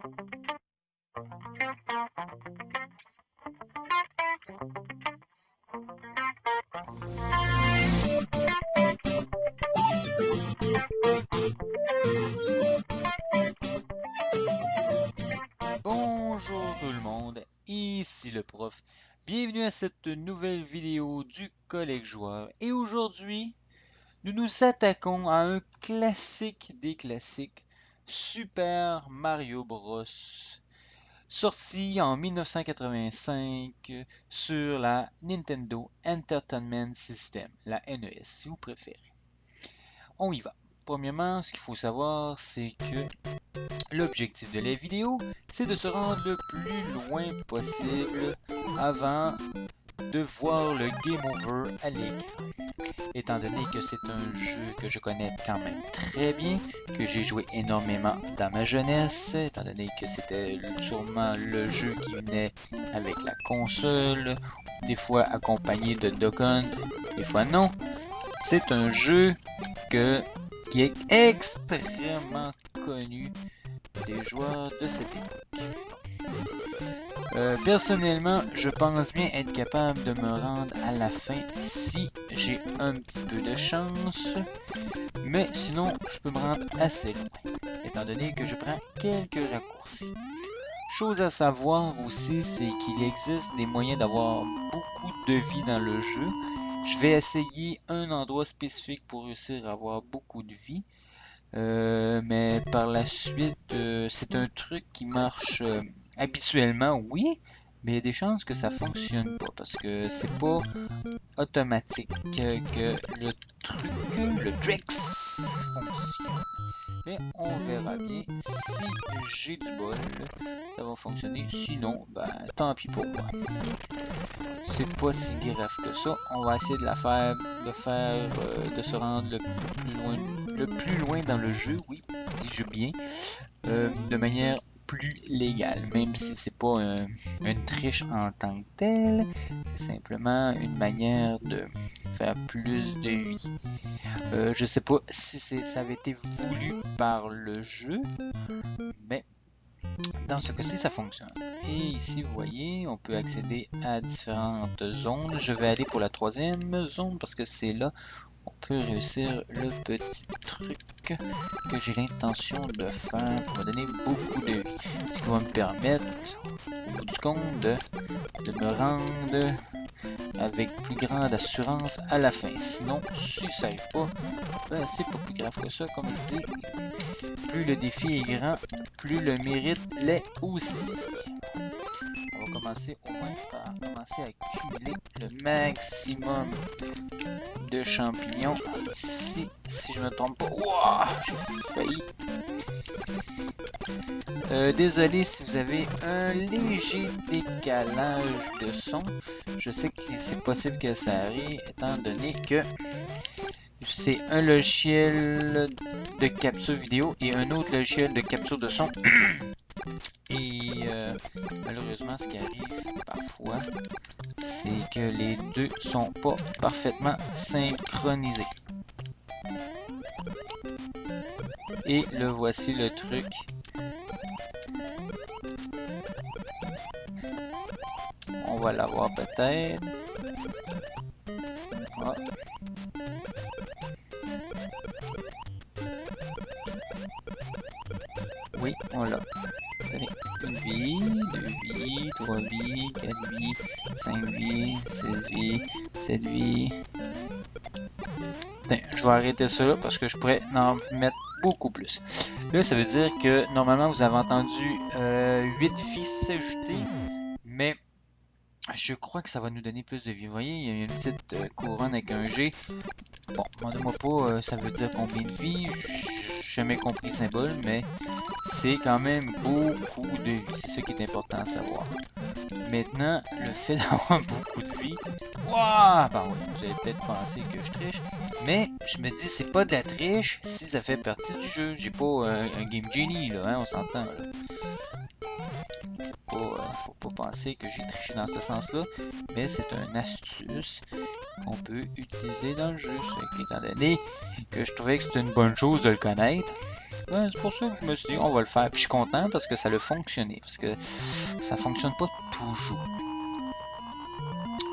Bonjour tout le monde, ici le prof. Bienvenue à cette nouvelle vidéo du Collège Joueur. Et aujourd'hui, nous nous attaquons à un classique des classiques, Super Mario Bros. Sorti en 1985 sur la Nintendo Entertainment System, la NES si vous préférez. On y va. Premièrement, ce qu'il faut savoir, c'est que l'objectif de la vidéo, c'est de se rendre le plus loin possible avant de voir le Game Over à l'écran. Étant donné que c'est un jeu que je connais quand même très bien, que j'ai joué énormément dans ma jeunesse, étant donné que c'était sûrement le jeu qui venait avec la console, des fois accompagné de Duck Hunt, des fois non. C'est un jeu qui est extrêmement connu des joueurs de cette époque. Personnellement, je pense bien être capable de me rendre à la fin si j'ai un petit peu de chance, mais sinon, je peux me rendre assez loin, étant donné que je prends quelques raccourcis. Chose à savoir aussi, c'est qu'il existe des moyens d'avoir beaucoup de vie dans le jeu. Je vais essayer un endroit spécifique pour réussir à avoir beaucoup de vie. Mais par la suite, c'est un truc qui marche habituellement, oui, mais il y a des chances que ça fonctionne pas parce que c'est pas automatique que le tricks fonctionne. Mais on verra bien. Si j'ai du bol, ça va fonctionner. Sinon, ben tant pis pour moi. C'est pas si grave que ça. On va essayer de de se rendre le plus loin dans le jeu, oui, dis-je bien, de manière plus légale, même si c'est pas une triche en tant que telle, c'est simplement une manière de faire plus de vie. Je sais pas si ça avait été voulu par le jeu, mais dans ce cas-ci, ça fonctionne. Et ici, vous voyez, on peut accéder à différentes zones. Je vais aller pour la troisième zone parce que c'est là on peut réussir le petit truc que j'ai l'intention de faire pour me donner beaucoup de vie. Ce qui va me permettre, au bout du compte, de me rendre avec plus grande assurance à la fin. Sinon, si ça n'arrive pas, ben, c'est pas plus grave que ça, comme je dis. Plus le défi est grand, plus le mérite l'est aussi. On va commencer au moins par commencer à accumuler le maximum de champignons ici, si je me trompe pas. Wow, j'ai failli. Désolé si vous avez un léger décalage de son. Je sais que c'est possible que ça arrive, étant donné que c'est un logiciel de capture vidéo et un autre logiciel de capture de son. Et malheureusement, ce qui arrive parfois, c'est que les deux sont pas parfaitement synchronisés. Et le voici le truc. On va l'avoir peut-être. Ah. Oui, on l'a. Une vie, 2 vies, 3 vies, 4 vies, 5 vies, 6 vies, 7 vies. Attends, je vais arrêter ça là parce que je pourrais en mettre beaucoup plus. Là, ça veut dire que normalement vous avez entendu 8 vies s'ajouter, mais je crois que ça va nous donner plus de vie. Vous voyez, il y a une petite couronne avec un G. Bon, demandez-moi pas ça veut dire combien de vies. J'ai jamais compris le symbole, mais c'est quand même beaucoup de vie. C'est ce qui est important à savoir. Maintenant, le fait d'avoir beaucoup de vie, wow, ben oui, vous allez peut-être penser que je triche, mais je me dis c'est pas de la triche si ça fait partie du jeu. J'ai pas un Game Genie là, hein, on s'entend là. C'est faut pas penser que j'ai triché dans ce sens-là, mais c'est une astuce qu'on peut utiliser dans le jeu. Étant donné que je trouvais que c'était une bonne chose de le connaître, ben, c'est pour ça que je me suis dit on va le faire. Puis je suis content parce que ça a fonctionné, parce que ça fonctionne pas toujours.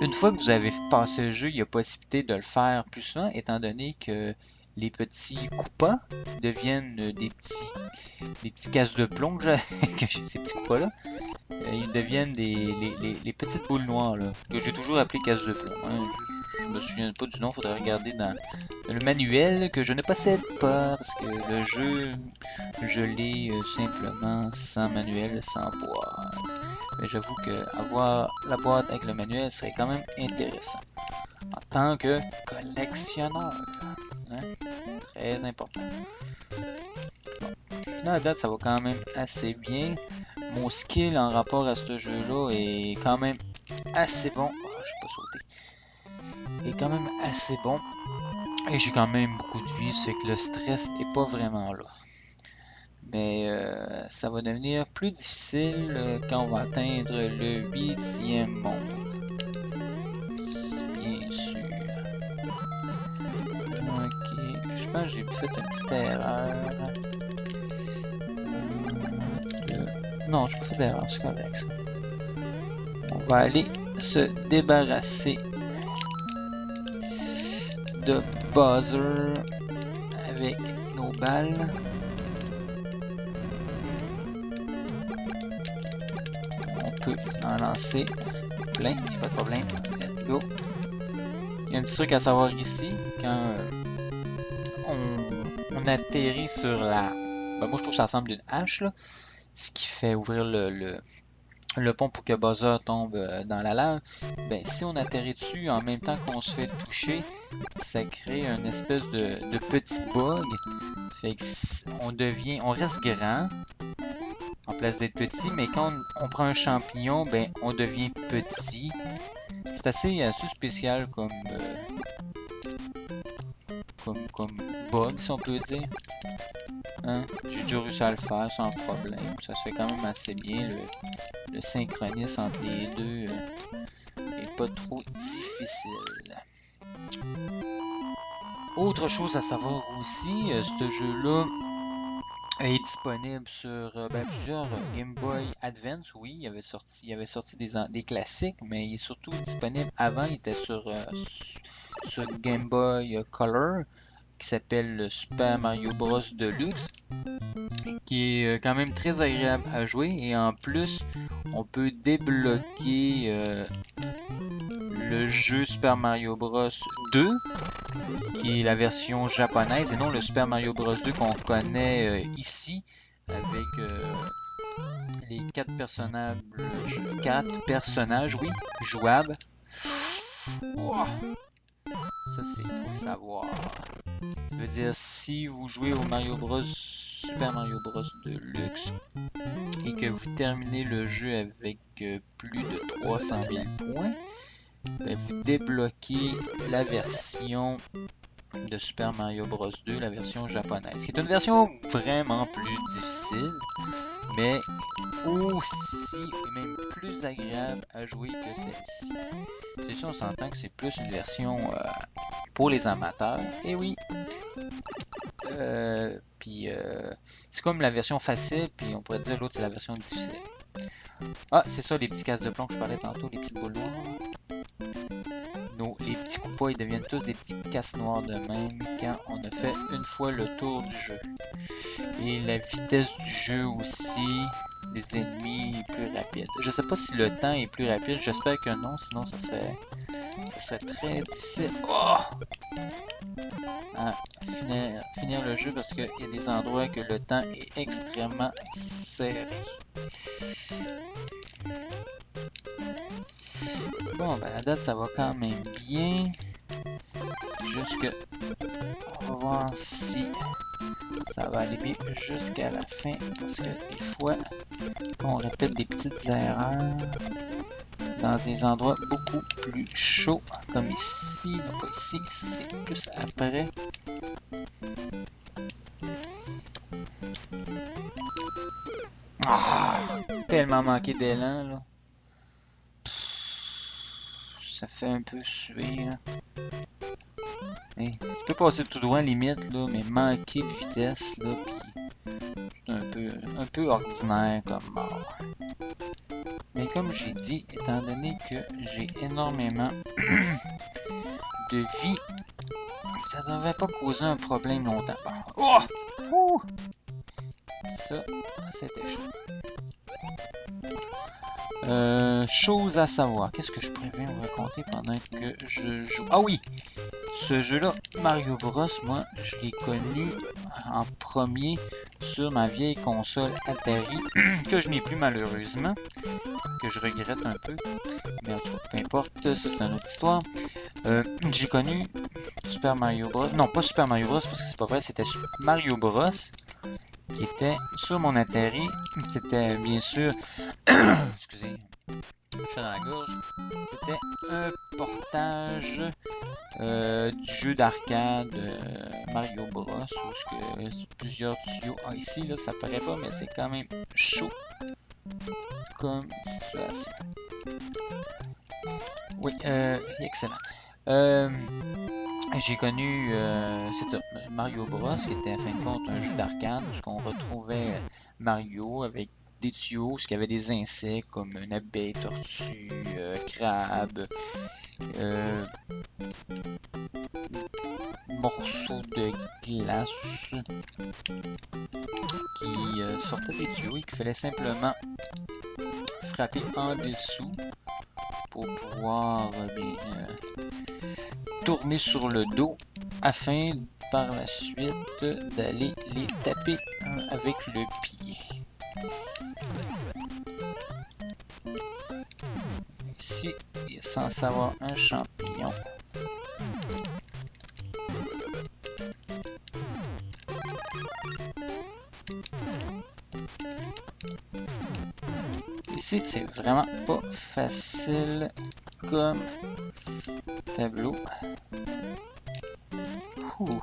Une fois que vous avez passé le jeu, il y a possibilité de le faire plus souvent, étant donné que les petits coupas deviennent des petits cases de plomb que j'ai ces petits coupas-là. Ils deviennent les petites boules noires là, que j'ai toujours appelé cases de plomb. Hein. Je me souviens pas du nom, faudrait regarder dans le manuel que je ne possède pas, parce que le jeu, je l'ai simplement sans manuel, sans boîte. Mais j'avoue que avoir la boîte avec le manuel serait quand même intéressant. En tant que collectionneur. Hein? Très important. Bon. Là, à date, ça va quand même assez bien. Mon skill en rapport à ce jeu-là est quand même assez bon. Oh, j'ai pas sauté. Est quand même assez bon. Et j'ai quand même beaucoup de vie, c'est que le stress est pas vraiment là. Mais ça va devenir plus difficile quand on va atteindre le 8e monde. Bien sûr. Ok, je pense que j'ai fait une petite erreur. Non, je n'ai pas fait d'erreur, c'est correct ça. On va aller se débarrasser de Buzzer avec nos balles. On peut en lancer plein, il n'y a pas de problème. Let's go. Il y a un petit truc à savoir ici, quand on atterrit sur la... Ben, moi je trouve que ça ressemble d'une hache, là, ce qui fait ouvrir le pont pour que Buzzer tombe dans la lave. Ben, si on atterrit dessus en même temps qu'on se fait toucher, ça crée une espèce de petit bug. Fait que on reste grand en place d'être petit, mais quand on prend un champignon, ben on devient petit. C'est assez spécial comme bug, si on peut dire. Hein? J'ai déjà réussi à le faire sans problème. Ça se fait quand même assez bien. Le synchronisme entre les deux est pas trop difficile. Autre chose à savoir aussi, ce jeu-là est disponible sur plusieurs Game Boy Advance. Oui, il avait sorti des classiques, mais il est surtout disponible avant. Il était sur Game Boy Color, qui s'appelle le Super Mario Bros Deluxe, qui est quand même très agréable à jouer, et en plus on peut débloquer le jeu Super Mario Bros 2, qui est la version japonaise et non le Super Mario Bros 2 qu'on connaît ici, avec les 4 personnages, oui, jouables. Wow. Ça, faut le savoir. Ça veut dire, si vous jouez au Super Mario Bros Deluxe et que vous terminez le jeu avec plus de 300 000 points, ben, vous débloquez la version de Super Mario Bros 2, la version japonaise, qui est une version vraiment plus difficile, mais aussi et même plus agréable à jouer que celle-ci. Celle-ci, on s'entend que c'est plus une version pour les amateurs, et oui. Puis c'est comme la version facile, puis on pourrait dire l'autre c'est la version difficile. Ah, c'est ça les petits cases de plomb que je parlais tantôt, les petites boules noires. Les petits coupas, ils deviennent tous des petits casse noirs de même quand on a fait une fois le tour du jeu. Et la vitesse du jeu aussi, des ennemis est plus rapide. Je sais pas si le temps est plus rapide, j'espère que non, sinon ça serait très difficile. Oh! À finir le jeu, parce qu'il y a des endroits que le temps est extrêmement serré. Bon, ben à date ça va quand même bien. C'est juste que on va voir si ça va aller bien jusqu'à la fin, parce que des fois on répète des petites erreurs dans des endroits beaucoup plus chauds, comme ici. Non, pas ici, c'est plus après. Ah, tellement manqué d'élan, là. Pff, ça fait un peu suer, là. Hey, tu peux passer tout droit limite, là, mais manquer de vitesse, là, puis c'est un peu ordinaire comme mort. Mais comme j'ai dit, étant donné que j'ai énormément de vie, ça devrait pas causer un problème longtemps. Oh! Ouh! Ça, c'était chaud. Chose à savoir. Qu'est-ce que je préfère vous raconter pendant que je joue? Ah oui! Ce jeu-là, Mario Bros, moi, je l'ai connu en premier sur ma vieille console Atari, que je n'ai plus malheureusement, que je regrette un peu. Mais en tout cas, peu importe, ça c'est une autre histoire. J'ai connu Super Mario Bros. Non, pas Super Mario Bros, parce que c'est pas vrai, c'était Mario Bros, qui était sur mon Atari. C'était bien sûr... Excusez, je suis dans la gorge. C'était un portage du jeu d'arcade Mario Bros. Où plusieurs tuyaux. Ah, ici, là, ça paraît pas, mais c'est quand même chaud comme situation. Oui, excellent. J'ai connu Mario Bros, qui était en fin de compte un jeu d'arcade où on retrouvait Mario avec des tuyaux, ce qui avait des insectes comme une abeille, tortue, crabe, morceaux de glace qui sortaient des tuyaux et qu'il fallait simplement frapper en dessous pour pouvoir tourner sur le dos afin par la suite d'aller les taper avec le pied. Ici, il est censé avoir un champignon. Ici, c'est vraiment pas facile comme tableau. Ouh.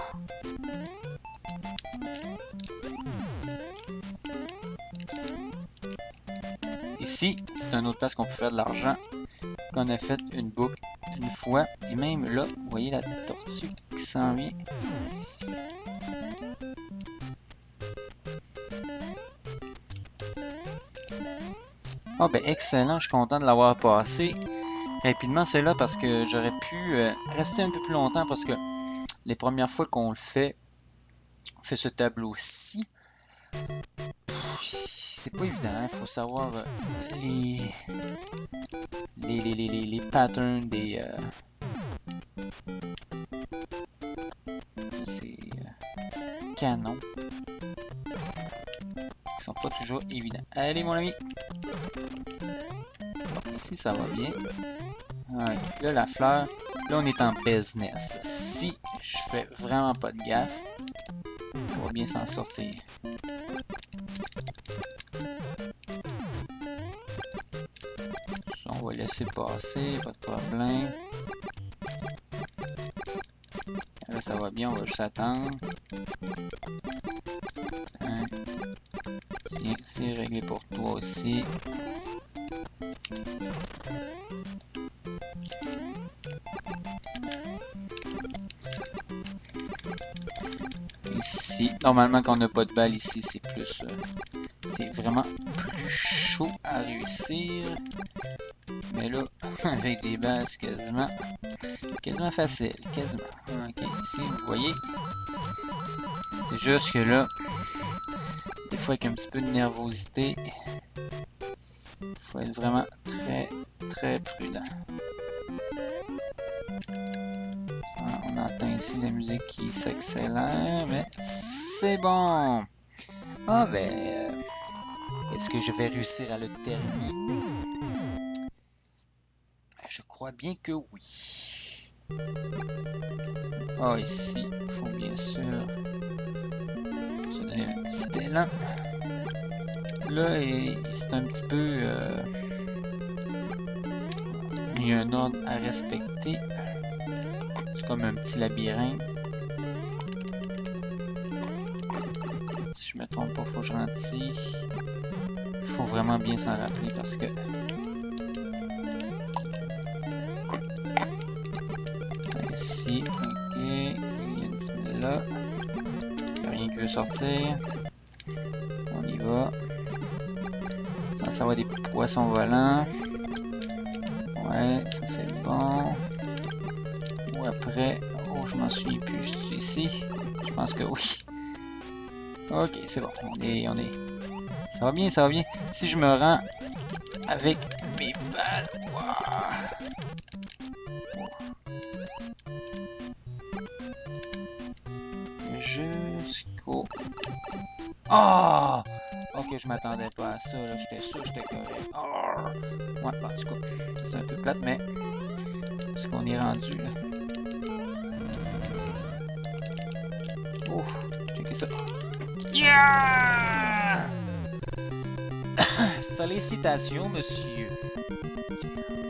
Ici, c'est une autre place qu'on peut faire de l'argent. On a fait une boucle une fois. Et même là, vous voyez la tortue qui s'en vient. Oh ben excellent, je suis content de l'avoir passé rapidement celui-là parce que j'aurais pu rester un peu plus longtemps parce que les premières fois qu'on le fait, on fait ce tableau-ci. C'est pas évident, il faut savoir les patterns des ces canons qui sont pas toujours évidents. Allez mon ami! Bon, ici ça va bien. Okay. Là la fleur, là on est en business. Là. Si je fais vraiment pas de gaffe, on va bien s'en sortir. On va laisser passer, pas de problème. Là, ça va bien, on va juste attendre. Hein. Tiens, c'est réglé pour toi aussi. Ici, normalement, quand on n'a pas de balle ici, c'est plus... c'est vraiment plus chaud à réussir. Mais là, avec des balles, c'est quasiment facile, quasiment. Ok, ici, vous voyez, c'est juste que là, des fois avec un petit peu de nervosité, il faut être vraiment très prudent. On entend ici la musique qui s'accélère, mais c'est bon. Ah ben, est-ce que je vais réussir à le terminer? Je crois bien que oui. Ah, ici, il faut bien sûr se donner un petit élan. Là, c'est un petit peu... il y a un ordre à respecter. C'est comme un petit labyrinthe. Si je me trompe pas, faut que je rentre ici. faut vraiment bien s'en rappeler parce que... Ici, ok. Il y a une semelle là. Il n'y a rien qui veut sortir. On y va. Ça va des poissons volants. Ouais, ça c'est bon. Ou après... Oh, je m'en souviens plus. C'est ici? Je pense que oui. Ok, c'est bon. On est... Ça va bien, ça va bien. Si je me rends avec mes balles... Jusqu'au... Oh! Ok, je m'attendais pas à ça, là. J'étais sûr que j'étais correct. Oh! Ouais, en tout cas, c'est un peu plate, mais... Parce qu'on est rendu, là. Oh! Checkez ça. Yeah! Félicitations, monsieur.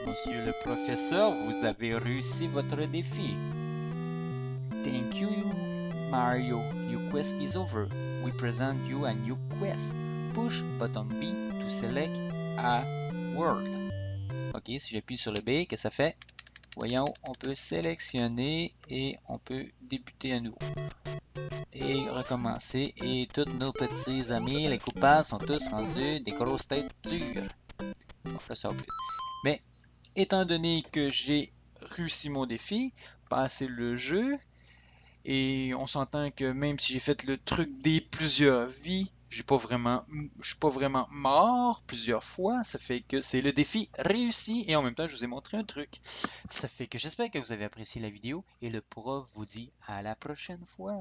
Monsieur le professeur, vous avez réussi votre défi. Thank you, Mario. Your quest is over. We present you a new quest. Push button B to select a world. Ok, si j'appuie sur le B, qu'est-ce que ça fait? Voyons, on peut sélectionner et on peut débuter à nouveau. Et recommencer. Et tous nos petits amis, les coupables, sont tous rendus des grosses têtes dures. Bon, là, ça va plus. Mais, étant donné que j'ai réussi mon défi, passé le jeu, et on s'entend que même si j'ai fait le truc des plusieurs vies, je suis pas vraiment mort plusieurs fois. Ça fait que c'est le défi réussi et en même temps je vous ai montré un truc. Ça fait que j'espère que vous avez apprécié la vidéo et le prof vous dit à la prochaine fois.